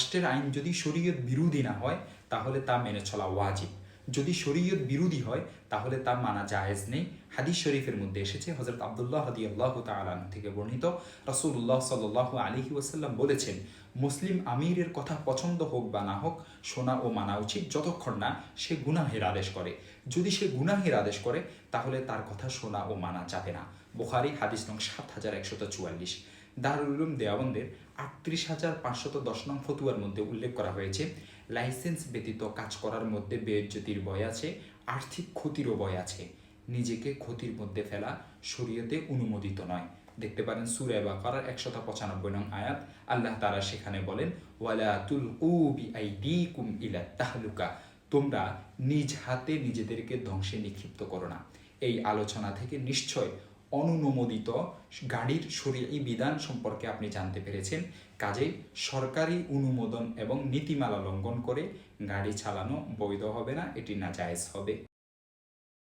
রাষ্ট্রের আইন যদি শরীয়ত বিরোধী না হয় তাহলে তা মেনে চলা ওয়াজিব, যদি শরীয়ত বিরোধী হয় তাহলে তা মানা জায়েজ নেই। হাদিস শরীফের মধ্যে এসেছে, হযরত আব্দুল্লাহ রাদিয়াল্লাহু তাআলা আনহু থেকে বর্ণিত, রাসূলুল্লাহ সাল্লাল্লাহু আলাইহি ওয়াসাল্লাম বলেছেন, মুসলিম আমিরের কথা পছন্দ হোক বা না হোক শোনা ও মানা উচিত যতক্ষণ না সে গুনাহের আদেশ করে। যদি সে গুনাহের আদেশ করে তাহলে তার কথা শোনা ও মানা যাবে না। বুখারী হাদিস নং ৭১৪৪। দারুল উলুম দেওবন্দের ৩৮৫১০ নং ফতুয়ার মধ্যে উল্লেখ করা হয়েছে, লাইসেন্স ব্যতীত কাজ করার মধ্যে বেইজ্জতির ভয় আছে, আর্থিক ক্ষতিরও ভয় আছে। নিজেকে ক্ষতির মধ্যে ফেলা শরীয়তে অনুমোদিত নয়। দেখতে পারেন সূরা বাকারার ১৯৫ নং আয়াত, আল্লাহ তাআলা সেখানে বলেন, ওয়ালা তুলকু বিআইদিকুম ইলা তাহলুকা, তোমরা নিজ হাতে নিজেদেরকে ধ্বংসে নিক্ষিপ্ত করো না। এই আলোচনা থেকে নিশ্চয় অনুমোদিত গাড়ির শরীয়ী বিধান সম্পর্কে আপনি জানতে পেরেছেন। কাজেই সরকারি অনুমোদন এবং নীতিমালা লঙ্ঘন করে গাড়ি চালানো বৈধ হবে না, এটি নাজায়েজ হবে।